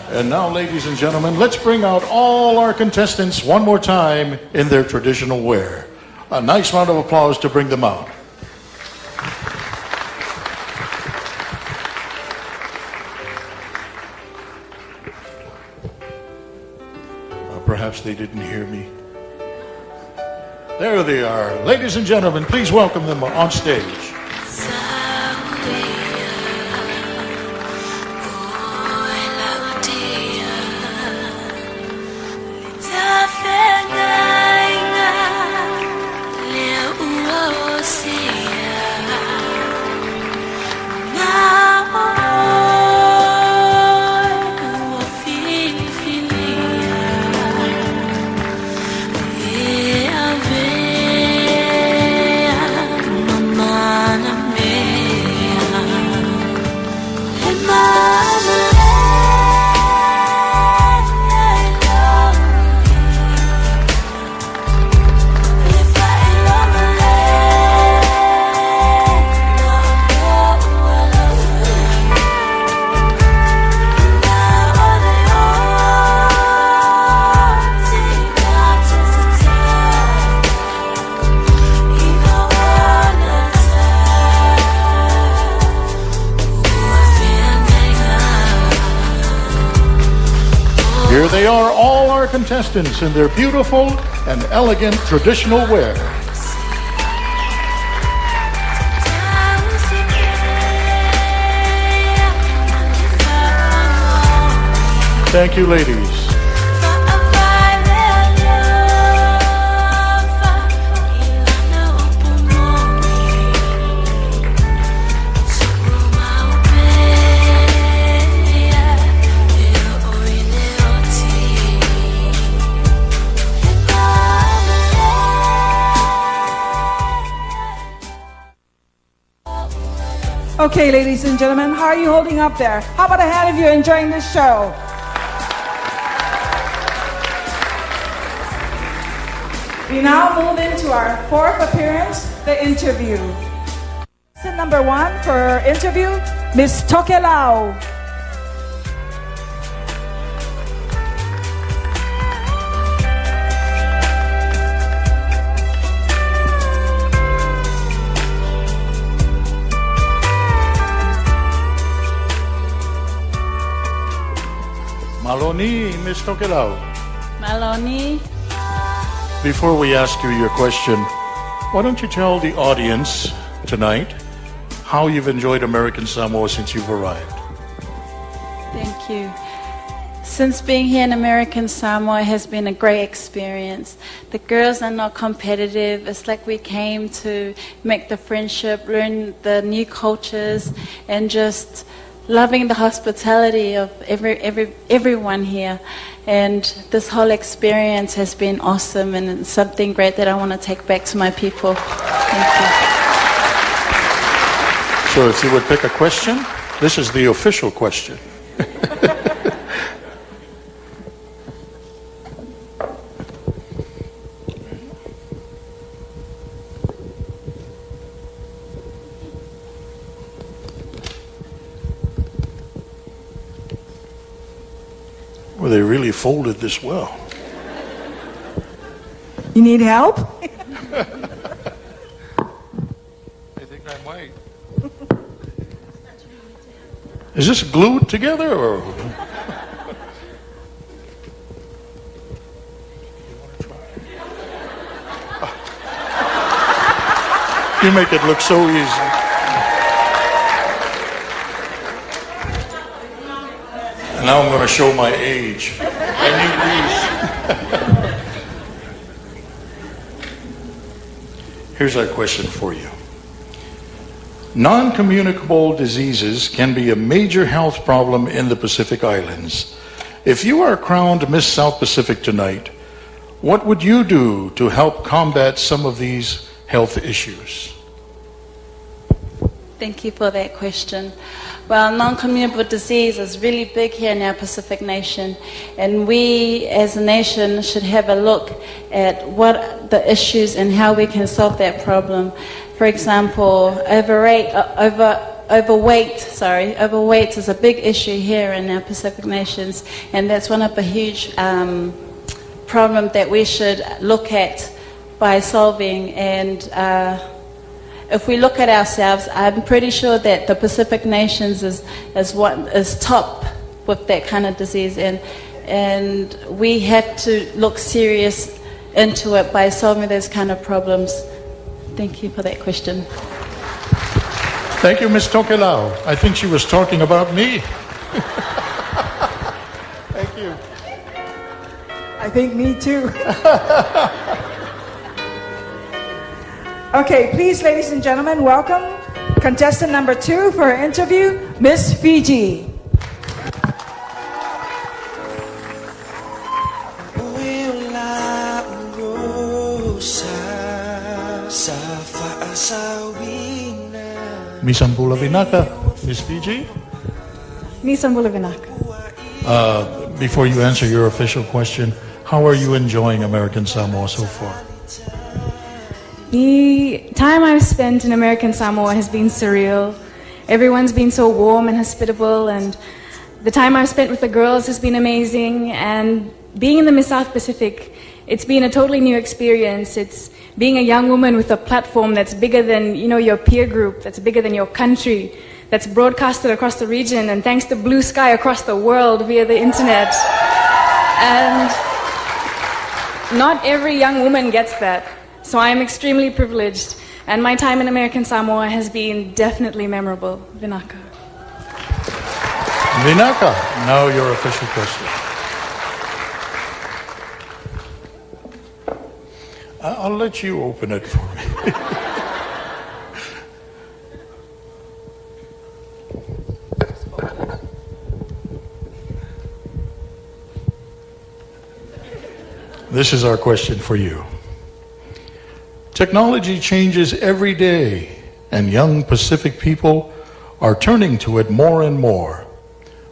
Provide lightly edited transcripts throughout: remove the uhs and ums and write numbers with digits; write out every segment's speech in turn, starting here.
And now, ladies and gentlemen, let's bring out all our contestants one more time in their traditional wear. A nice round of applause to bring them out. Perhaps they didn't hear me. There they are. Ladies and gentlemen, please welcome them on stage. Here they are, all our contestants in their beautiful and elegant traditional wear. Thank you, ladies. Okay, ladies and gentlemen, how are you holding up there? How about a hand if you're enjoying this show? We now move into our fourth appearance, the interview. Number one for interview, Miss Tokelao. Maloni, Ms. Tokelao. Maloni. Before we ask you your question, why don't you tell the audience tonight how you've enjoyed American Samoa since you've arrived? Thank you. Since being here in American Samoa has been a great experience. The girls are not competitive. It's like we came to make the friendship, learn the new cultures, and just loving the hospitality of everyone here. And this whole experience has been awesome, and it's something great that I want to take back to my people. Thank you. So if you would pick a question, this is the official question. Well, they really folded this well. You need help? I think I might. Is this glued together or? You want to try? You make it look so easy. Now I'm going to show my age. I need these. Here's our question for you. Non-communicable diseases can be a major health problem in the Pacific Islands. If you are crowned Miss South Pacific tonight, what would you do to help combat some of these health issues? Thank you for that question. Well, non-communicable disease is really big here in our Pacific nation, and we as a nation should have a look at what the issues and how we can solve that problem. For example, overweight is a big issue here in our Pacific nations, and that's one of the huge problem that we should look at by solving. And if we look at ourselves, I'm pretty sure that the Pacific nations is top with that kind of disease, and we have to look serious into it by solving those kind of problems. Thank you for that question. Thank you, Ms. Tokelau. I think she was talking about me. Thank you. I think me too. Okay, please, ladies and gentlemen, welcome contestant number 2 for her interview, Miss Fiji. Misambula Vinaka, Miss Fiji. Misambula Vinaka. Before you answer your official question, how are you enjoying American Samoa so far? The time I've spent in American Samoa has been surreal. Everyone's been so warm and hospitable, and the time I've spent with the girls has been amazing. And being in the Miss South Pacific, it's been a totally new experience. It's being a young woman with a platform that's bigger than, your peer group, that's bigger than your country, that's broadcasted across the region, and thanks to blue sky across the world via the internet. And not every young woman gets that. So I'm extremely privileged, and my time in American Samoa has been definitely memorable. Vinaka. Vinaka, now your official question. I'll let you open it for me. This is our question for you. Technology changes every day, and young Pacific people are turning to it more and more.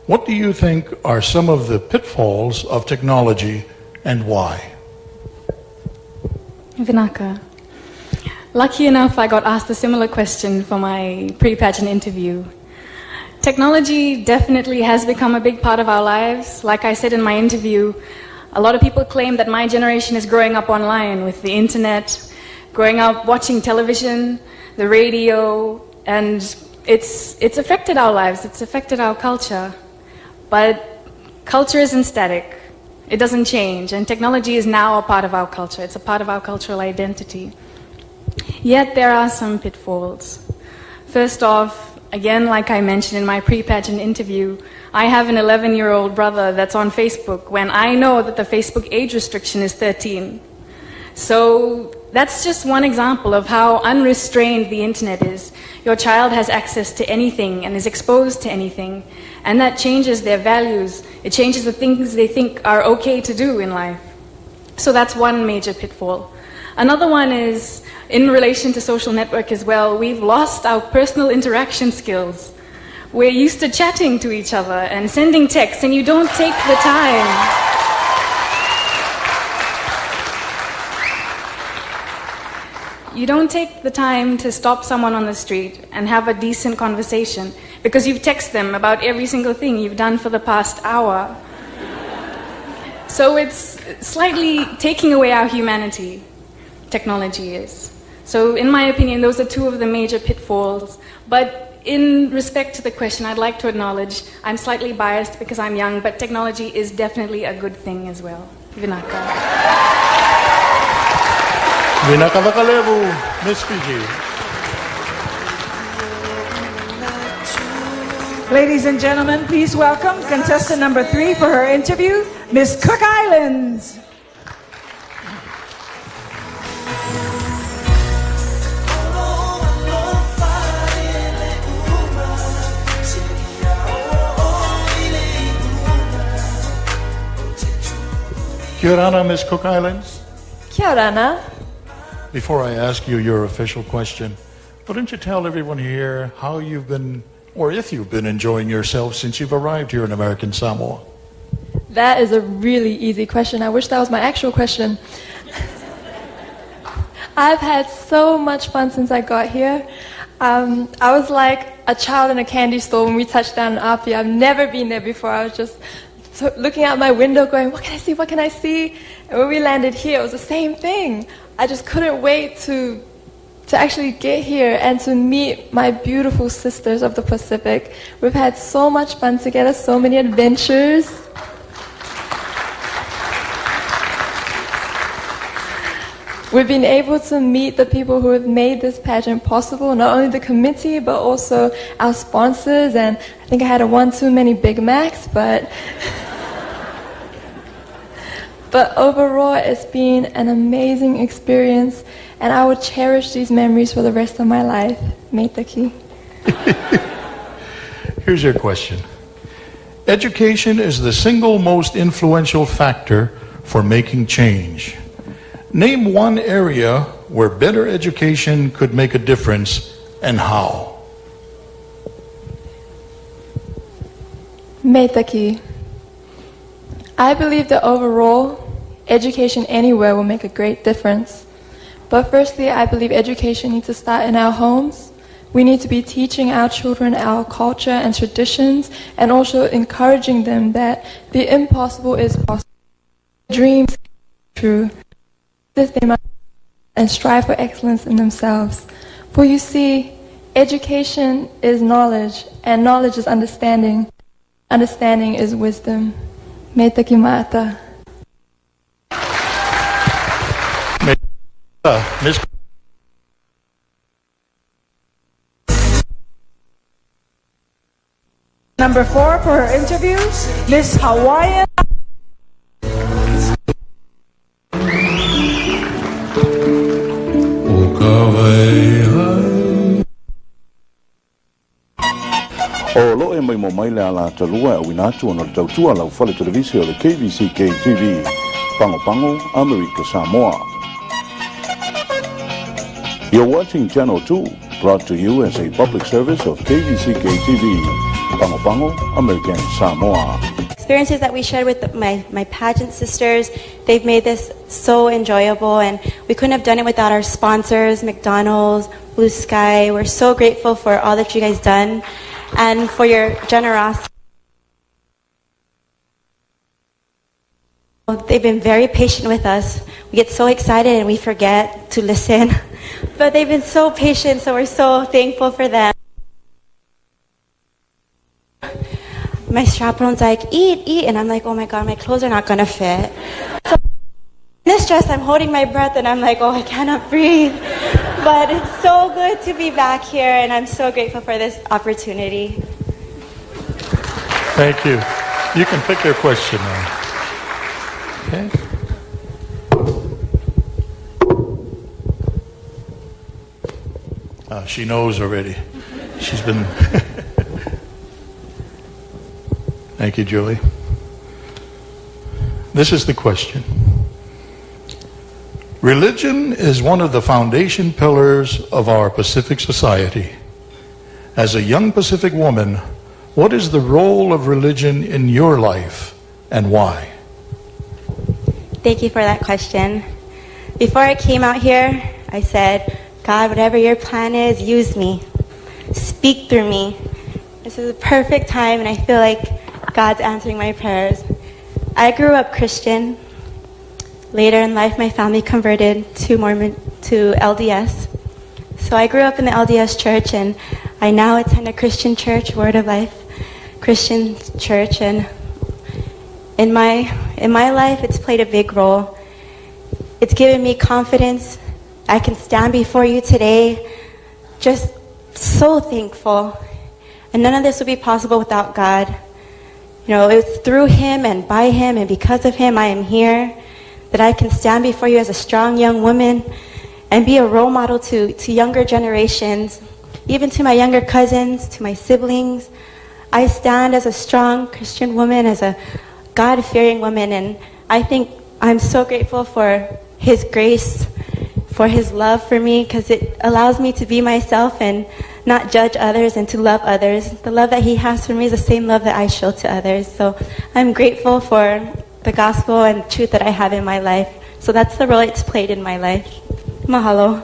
What do you think are some of the pitfalls of technology, and why? Vinaka. Lucky enough, I got asked a similar question for my pre-pageant interview. Technology definitely has become a big part of our lives. Like I said in my interview, a lot of people claim that my generation is growing up online with the internet, growing up watching television, the radio, and it's affected our lives, it's affected our culture. But culture isn't static. It doesn't change, and technology is now a part of our culture. It's a part of our cultural identity. Yet there are some pitfalls. First off, again, like I mentioned in my pre-pageant interview, I have an 11-year-old brother that's on Facebook when I know that the Facebook age restriction is 13. So that's just one example of how unrestrained the internet is. Your child has access to anything and is exposed to anything, and that changes their values. It changes the things they think are okay to do in life. So that's one major pitfall. Another one is, in relation to social network as well, we've lost our personal interaction skills. We're used to chatting to each other and sending texts, and you don't take the time. You don't take the time to stop someone on the street and have a decent conversation because you've texted them about every single thing you've done for the past hour. So it's slightly taking away our humanity, technology is. So in my opinion, those are two of the major pitfalls. But in respect to the question, I'd like to acknowledge I'm slightly biased because I'm young, but technology is definitely a good thing as well. Vinaka. Vinaka Vakalevu, Miss Fiji. Ladies and gentlemen, please welcome contestant number 3 for her interview, Miss Cook Islands. Kia ora, Miss Cook Islands. Kia ora. Before I ask you your official question, why don't you tell everyone here how you've been, or if you've been enjoying yourself since you've arrived here in American Samoa? That is a really easy question. I wish that was my actual question. I've had so much fun since I got here. I was like a child in a candy store when we touched down in Apia. I've never been there before. I was just looking out my window going, what can I see, what can I see? And when we landed here, it was the same thing. I just couldn't wait to actually get here and to meet my beautiful sisters of the Pacific. We've had so much fun together, so many adventures. We've been able to meet the people who have made this pageant possible, not only the committee, but also our sponsors. And I think I had one too many Big Macs, but overall, it's been an amazing experience, and I will cherish these memories for the rest of my life. Meitaki. Here's your question. Education is the single most influential factor for making change. Name one area where better education could make a difference, and how. Meitaki. I believe that overall, education anywhere will make a great difference. But firstly, I believe education needs to start in our homes. We need to be teaching our children our culture and traditions, and also encouraging them that the impossible is possible. Dreams are true. This they must and strive for excellence in themselves. For you see, education is knowledge, and knowledge is understanding. Understanding is wisdom. Meitaki ma'ata. Miss Number 4 for her interview, Miss Hawaiian. O lo e mai mo mai le ala talua e winatu ona tautua lau fale televisi o le KBC TV, Pango Pango, American Samoa. You're watching Channel 2, brought to you as a public service of KBC TV, Pango Pango, American Samoa. Experiences that we shared with my pageant sisters, they've made this so enjoyable, and we couldn't have done it without our sponsors, McDonald's, Blue Sky. We're so grateful for all that you guys done and for your generosity. They've been very patient with us. We get so excited and we forget to listen, but they've been so patient, so we're so thankful for them. My chaperone's like, eat, and I'm like, oh my God, my clothes are not gonna fit. So in this dress, I'm holding my breath, and I'm like, oh, I cannot breathe. But it's so good to be back here, and I'm so grateful for this opportunity. Thank you. You can pick your question now. Okay. She knows already. She's been... Thank you, Julie. This is the question. Religion is one of the foundation pillars of our Pacific society. As a young Pacific woman, what is the role of religion in your life and why? Thank you for that question. Before I came out here, I said, God, whatever your plan is, use me. Speak through me. This is a perfect time, and I feel like God's answering my prayers. I grew up Christian. Later in life, my family converted to LDS. So I grew up in the LDS church, and I now attend a Christian church, Word of Life Christian church. And in my life, it's played a big role. It's given me confidence. I can stand before you today, just so thankful. And none of this would be possible without God. You know, it's through Him and by Him and because of Him I am here, that I can stand before you as a strong young woman and be a role model to younger generations, even to my younger cousins, to my siblings. I stand as a strong Christian woman, as a God-fearing woman, and I think I'm so grateful for His grace, for His love for me, because it allows me to be myself and not judge others and to love others. The love that He has for me is the same love that I show to others. So I'm grateful for the gospel and truth that I have in my life. So that's the role it's played in my life. Mahalo.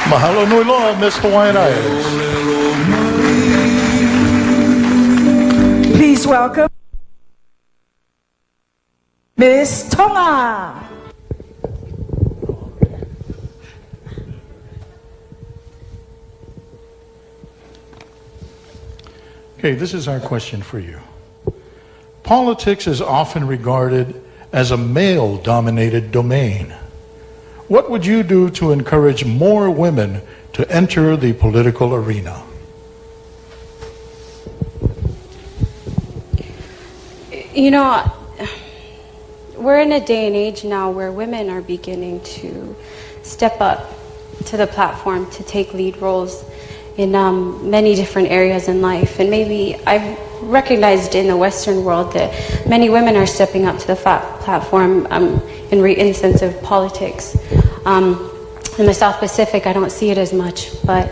Mahalo nui loa, Miss Hawaiian Islands. Please welcome Miss Tonga. Okay, this is our question for you. Politics is often regarded as a male-dominated domain. What would you do to encourage more women to enter the political arena? You know, we're in a day and age now where women are beginning to step up to the platform to take lead roles in many different areas in life. And maybe I've recognized in the Western world that many women are stepping up to the platform in the sense of politics. In the South Pacific, I don't see it as much, but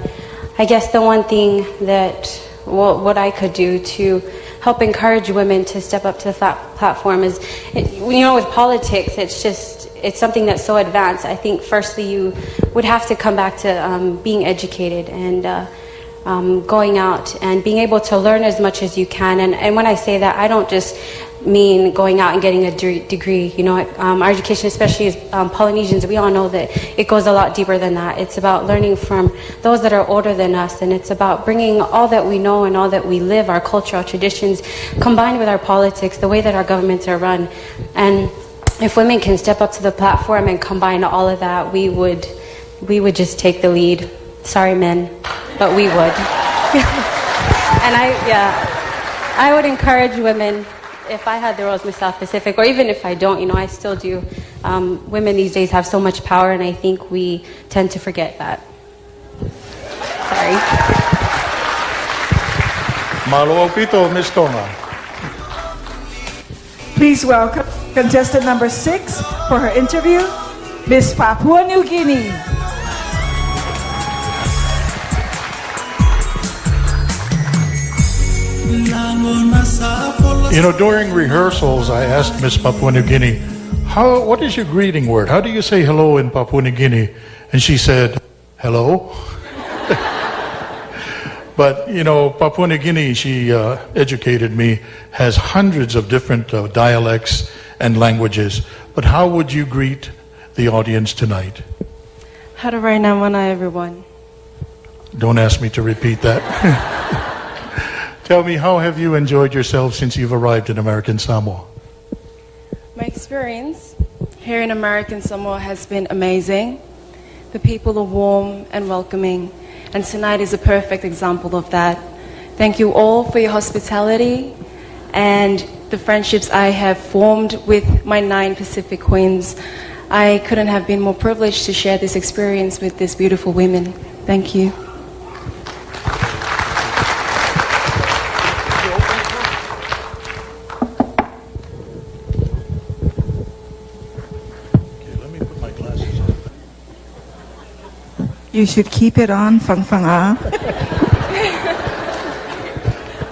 I guess the one thing that what I could do to help encourage women to step up to the platform is, with politics, it's something that's so advanced. I think firstly you would have to come back to being educated and going out and being able to learn as much as you can. And when I say that, I don't just mean going out and getting a degree. Our education, especially as Polynesians, we all know that it goes a lot deeper than that. It's about learning from those that are older than us, and it's about bringing all that we know and all that we live, our culture, our traditions, combined with our politics, the way that our governments are run. And if women can step up to the platform and combine all of that, we would just take the lead. Sorry, men, but we would. And I would encourage women, if I had the roles in the South Pacific, or even if I don't, I still do. Women these days have so much power, and I think we tend to forget that. Sorry. Malo pito, Miss Tonga. Please welcome contestant number 6 for her interview, Miss Papua New Guinea. During rehearsals, I asked Miss Papua New Guinea, what is your greeting word? How do you say hello in Papua New Guinea? And she said, hello. But, Papua New Guinea, she educated me, has hundreds of different dialects and languages. But how would you greet the audience tonight? Hararai namana, everyone. Don't ask me to repeat that. Tell me, how have you enjoyed yourself since you've arrived in American Samoa? My experience here in American Samoa has been amazing. The people are warm and welcoming, and tonight is a perfect example of that. Thank you all for your hospitality and the friendships I have formed with my 9 Pacific Queens. I couldn't have been more privileged to share this experience with these beautiful women. Thank you. You should keep it on, Fang Fang Ah.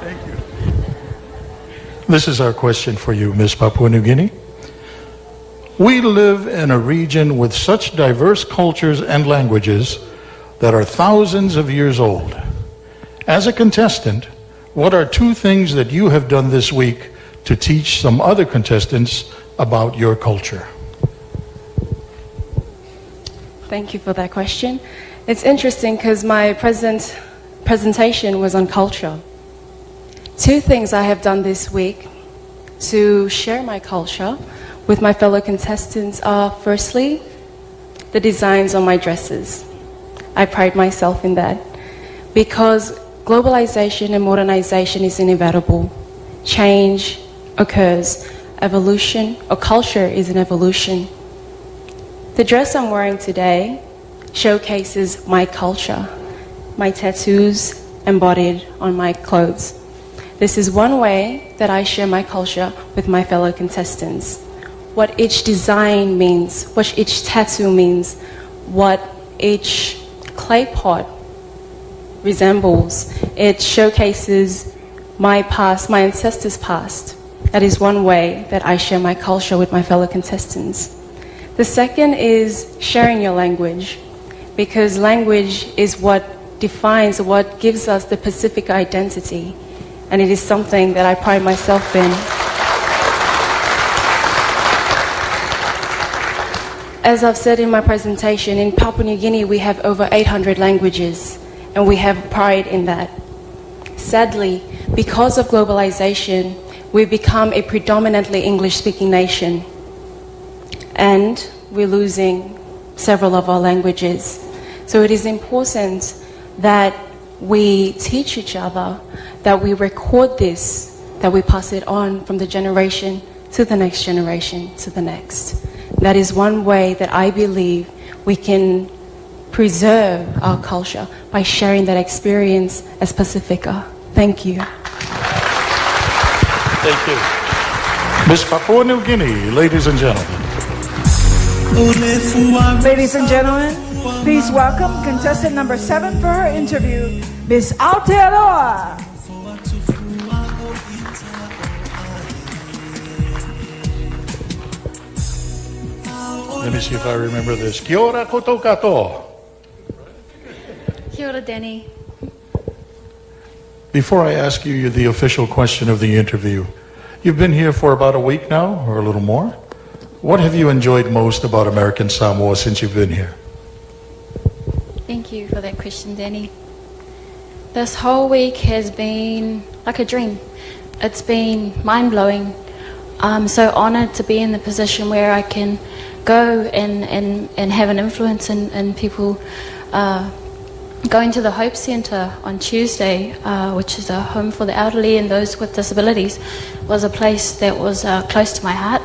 Thank you. This is our question for you, Miss Papua New Guinea. We live in a region with such diverse cultures and languages that are thousands of years old. As a contestant, what are 2 things that you have done this week to teach some other contestants about your culture? Thank you for that question. It's interesting because my presentation was on culture. 2 things I have done this week to share my culture with my fellow contestants are, firstly, the designs on my dresses. I pride myself in that because globalization and modernization is inevitable. Change occurs. Evolution, or culture, is an evolution. The dress I'm wearing today showcases my culture, my tattoos embodied on my clothes. This is one way that I share my culture with my fellow contestants. What each design means, what each tattoo means, what each clay pot resembles. It showcases my past, my ancestors' past. That is one way that I share my culture with my fellow contestants. The second is sharing your language. because language is what defines, what gives us the Pacific identity, and it is something that I pride myself in. As I've said in my presentation, in Papua New Guinea we have over 800 languages, and we have pride in that. Sadly, because of globalization, we've become a predominantly English-speaking nation, and we're losing several of our languages. So it is important that we teach each other, that we record this, that we pass it on from the generation to the next generation to the next. That is one way that I believe we can preserve our culture, by sharing that experience as Pacifica. Thank you. Thank you. Miss Papua New Guinea, ladies and gentlemen. Ladies and gentlemen, please welcome contestant number 7 for her interview, Miss Aotearoa. Let me see if I remember this. Kia ora koutou katoa. Kia ora, Danny. Before I ask you the official question of the interview, you've been here for about a week now, or a little more. What have you enjoyed most about American Samoa since you've been here? Thank you for that question, Danny. This whole week has been like a dream. It's been mind-blowing. I'm so honored to be in the position where I can go and have an influence in people. Going to the Hope Centre on Tuesday, which is a home for the elderly and those with disabilities, was a place that was close to my heart.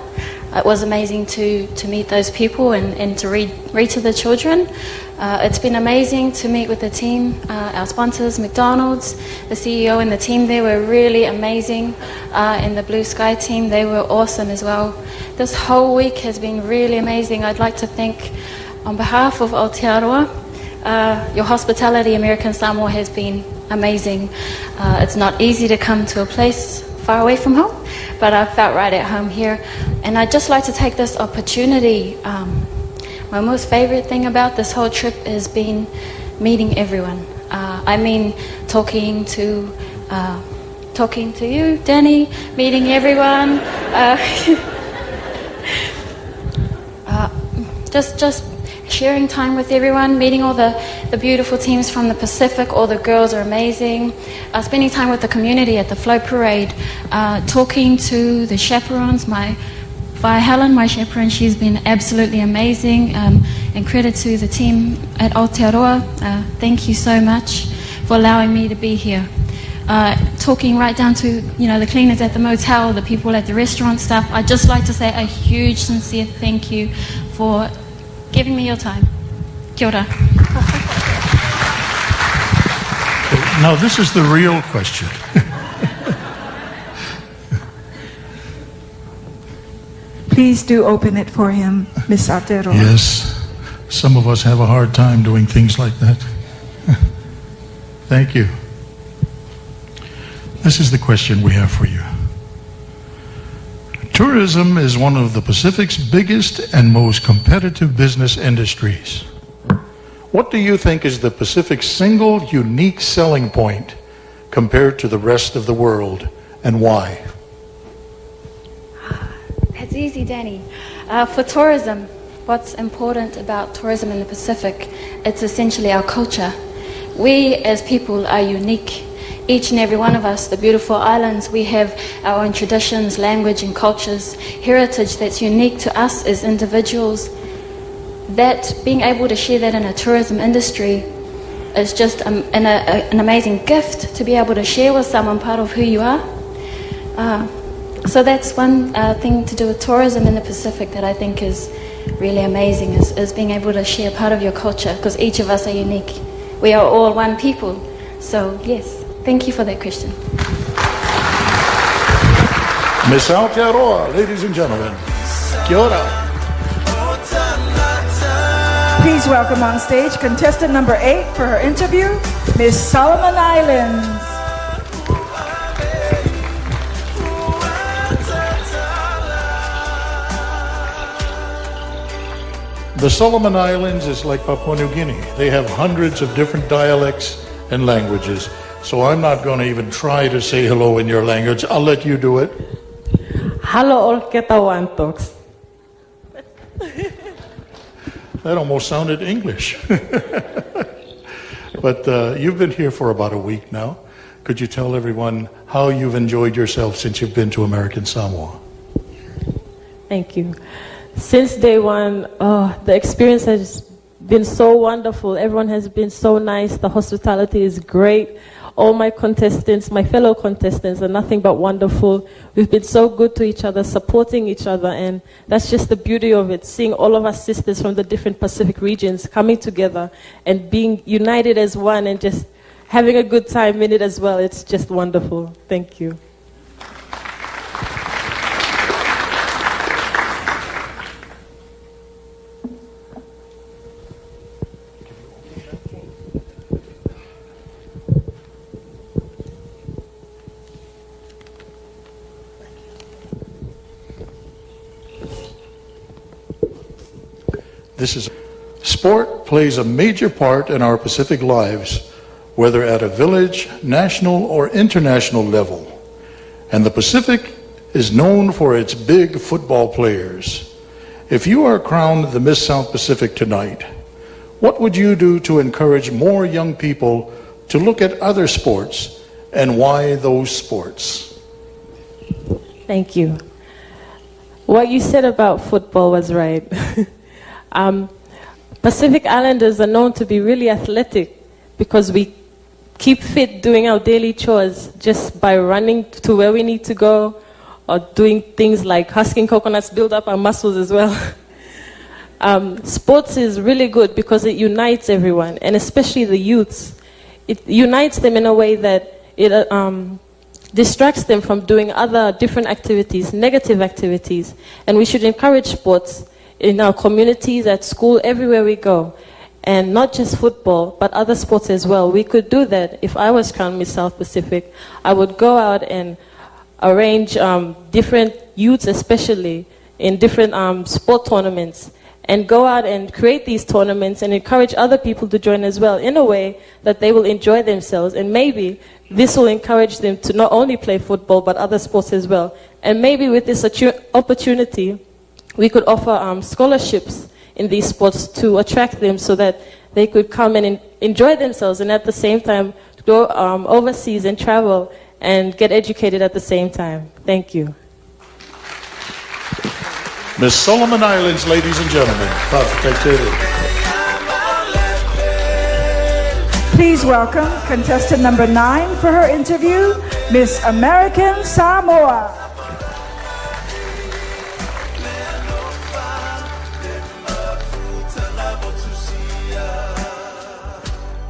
It was amazing to meet those people and to read to the children. It's been amazing to meet with the team, our sponsors, McDonald's, the CEO and the team there were really amazing, and the Blue Sky team, they were awesome as well. This whole week has been really amazing. I'd like to thank, on behalf of Aotearoa, your hospitality, American Samoa, has been amazing. It's not easy to come to a place far away from home, but I felt right at home here. And I'd just like to take this opportunity. My most favorite thing about this whole trip has been meeting everyone. I mean, talking to you, Danny, meeting everyone. Just sharing time with everyone, meeting all the beautiful teams from the Pacific. All the girls are amazing. Spending time with the community at the float parade, talking to the chaperones. Helen, my chaperone, she's been absolutely amazing. And credit to the team at Aotearoa. Thank you so much for allowing me to be here. Talking right down to the cleaners at the motel, the people at the restaurant staff. I'd just like to say a huge, sincere thank you for giving me your time. Kia ora. Now this is the real question. Please do open it for him, Miss Aotearoa. Yes, some of us have a hard time doing things like that. Thank you. This is the question we have for you. Tourism is one of the Pacific's biggest and most competitive business industries. What do you think is the Pacific's single unique selling point compared to the rest of the world, and why? That's easy, Danny. For tourism, what's important about tourism in the Pacific, it's essentially our culture. We as people are unique. Each and every one of us, the beautiful islands, we have our own traditions, language and cultures, heritage that's unique to us as individuals. That being able to share that in a tourism industry is just an amazing gift to be able to share with someone part of who you are. So that's one thing to do with tourism in the Pacific that I think is really amazing, is being able to share part of your culture, because each of us are unique. We are all one people. So yes. Thank you for that question. Miss Aotearoa, ladies and gentlemen. Kia ora. Please welcome on stage contestant number 8 for her interview, Miss Solomon Islands. The Solomon Islands is like Papua New Guinea. They have hundreds of different dialects and languages. So I'm not going to even try to say hello in your language. I'll let you do it. Halo all ketawantoks. That almost sounded English. But you've been here for about a week now. Could you tell everyone how you've enjoyed yourself since you've been to American Samoa? Thank you. Since day one, the experience has been so wonderful. Everyone has been so nice. The hospitality is great. All my contestants, my fellow contestants, are nothing but wonderful. We've been so good to each other, supporting each other, and that's just the beauty of it, seeing all of our sisters from the different Pacific regions coming together and being united as one and just having a good time in it as well. It's just wonderful. Thank you. Sport plays a major part in our Pacific lives, whether at a village, national, or international level. And the Pacific is known for its big football players. If you are crowned the Miss South Pacific tonight, what would you do to encourage more young people to look at other sports, and why those sports? Thank you. What you said about football was right. Pacific Islanders are known to be really athletic because we keep fit doing our daily chores just by running to where we need to go, or doing things like husking coconuts, build up our muscles as well. Sports is really good because it unites everyone, and especially the youths. It unites them in a way that it distracts them from doing other different activities, negative activities. And we should encourage sports in our communities, at school, everywhere we go. And not just football, but other sports as well. We could do that. If I was crowned Miss South Pacific, I would go out and arrange different youths, especially in different sport tournaments, and go out and create these tournaments and encourage other people to join as well, in a way that they will enjoy themselves. And maybe this will encourage them to not only play football, but other sports as well. And maybe with this opportunity, we could offer scholarships in these sports to attract them so that they could come and enjoy themselves, and at the same time go overseas and travel and get educated at the same time. Thank you. Miss Solomon Islands, ladies and gentlemen. Please welcome contestant number 9 for her interview, Miss American Samoa.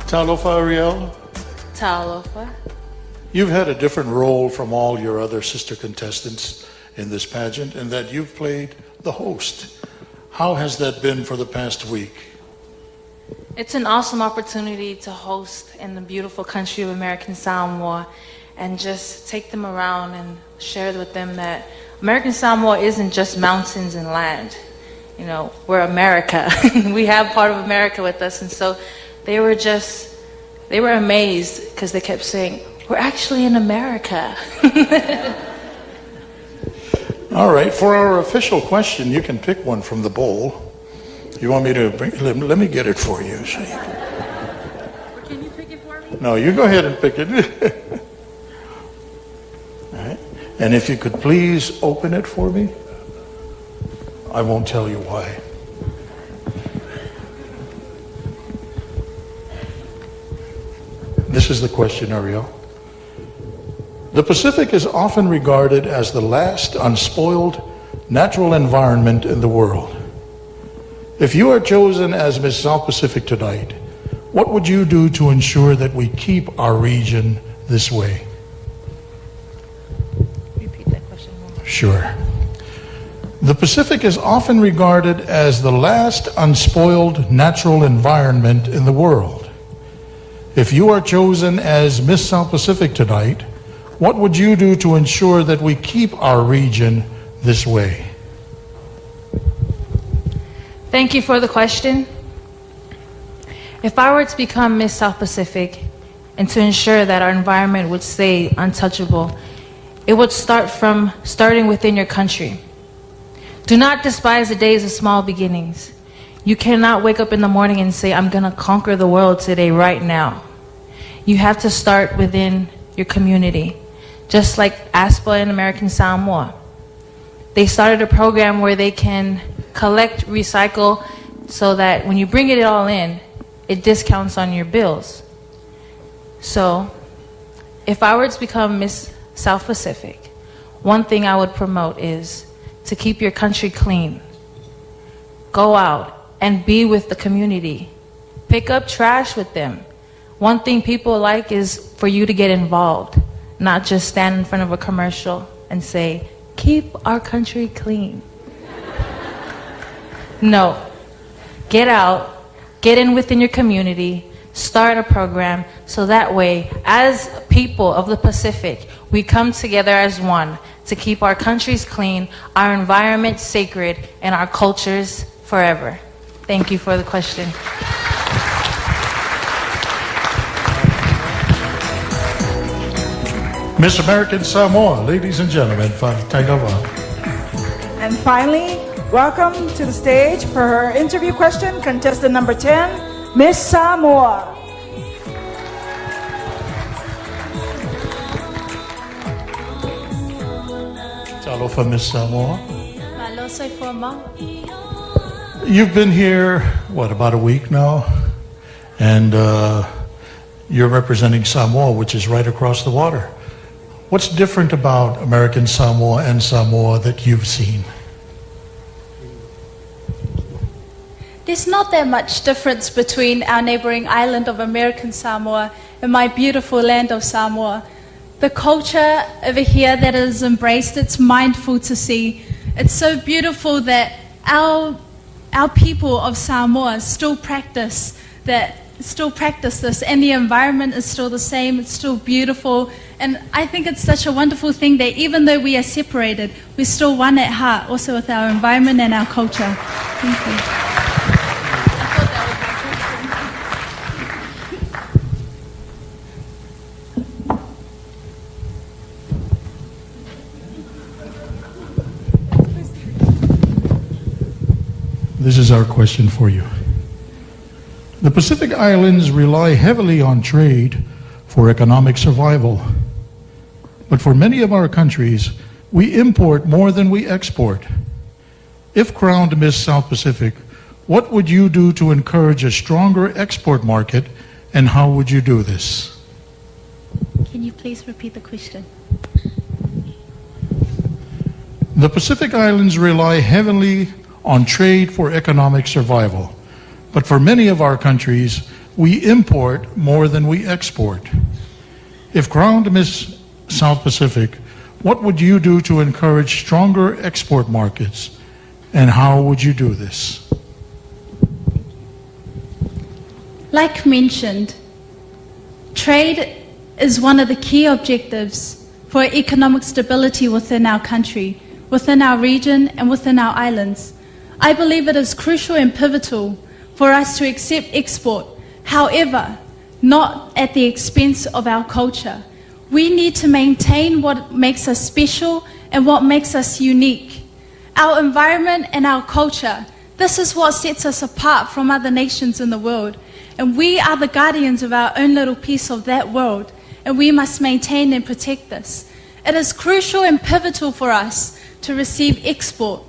Talofa, Ariel. Talofa. You've had a different role from all your other sister contestants in this pageant, in that you've played the host. How has that been for the past week? It's an awesome opportunity to host in the beautiful country of American Samoa and just take them around and share with them that American Samoa isn't just mountains and land. You know, we're America. We have part of America with us, and so they were amazed because they kept saying, we're actually in America. All right, for our official question, you can pick one from the bowl. You want me to bring, let me get it for you. So Can you pick it for me? No, you go ahead and pick it. All right. And if you could please open it for me. I won't tell you why. This is the question, Ariel. The Pacific is often regarded as the last unspoiled natural environment in the world. If you are chosen as Miss South Pacific tonight, what would you do to ensure that we keep our region this way? Repeat that question. Sure. The Pacific is often regarded as the last unspoiled natural environment in the world. If you are chosen as Miss South Pacific tonight, what would you do to ensure that we keep our region this way? Thank you for the question. If I were to become Miss South Pacific and to ensure that our environment would stay untouchable, it would starting within your country. Do not despise the days of small beginnings. You cannot wake up in the morning and say, I'm going to conquer the world today, right now. You have to start within your community. Just like ASPA in American Samoa. They started a program where they can collect, recycle, so that when you bring it all in, it discounts on your bills. So, if I were to become Miss South Pacific, one thing I would promote is to keep your country clean. Go out and be with the community. Pick up trash with them. One thing people like is for you to get involved, not just stand in front of a commercial and say, keep our country clean. No. Get out, get in within your community, start a program, so that way, as people of the Pacific, we come together as one to keep our countries clean, our environment sacred, and our cultures forever. Thank you for the question. Miss American Samoa, ladies and gentlemen, And finally, welcome to the stage for her interview question, contestant number 10, Miss Samoa. Talofa, Miss Samoa. Malosai forma. You've been here, what, about a week now? And you're representing Samoa, which is right across the water. What's different about American Samoa and Samoa that you've seen? There's not that much difference between our neighboring island of American Samoa and my beautiful land of Samoa. The culture over here that is embraced, it's mindful to see. It's so beautiful that our people of Samoa still practice this, and the environment is still the same, it's still beautiful. And I think it's such a wonderful thing that even though we are separated, we're still one at heart, also with our environment and our culture. Thank you. This is our question for you. The Pacific Islands rely heavily on trade for economic survival. But for many of our countries, we import more than we export. If crowned Miss South Pacific, what would you do to encourage a stronger export market, and how would you do this? Can you please repeat the question? The Pacific Islands rely heavily on trade for economic survival. But for many of our countries, we import more than we export. If crowned Miss South Pacific, what would you do to encourage stronger export markets, and how would you do this? Like mentioned, trade is one of the key objectives for economic stability within our country, within our region, and within our islands. I believe it is crucial and pivotal for us to accept export, however, not at the expense of our culture. We need to maintain what makes us special and what makes us unique. Our environment and our culture, this is what sets us apart from other nations in the world. And we are the guardians of our own little piece of that world, and we must maintain and protect this. It is crucial and pivotal for us to receive export.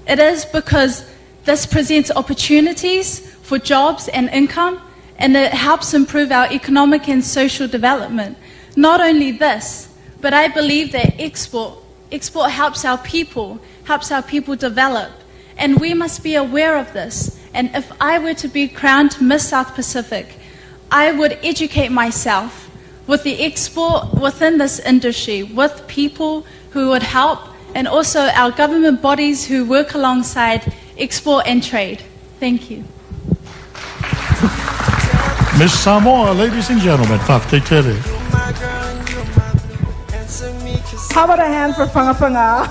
It is because this presents opportunities for jobs and income, and it helps improve our economic and social development. Not only this, but I believe that export helps our people develop, and we must be aware of this. And if I were to be crowned Miss South Pacific, I would educate myself with the export within this industry, with people who would help, and also our government bodies who work alongside export and trade. Thank you. Miss Samoa, ladies and gentlemen, How about a hand for Fanga Fanga?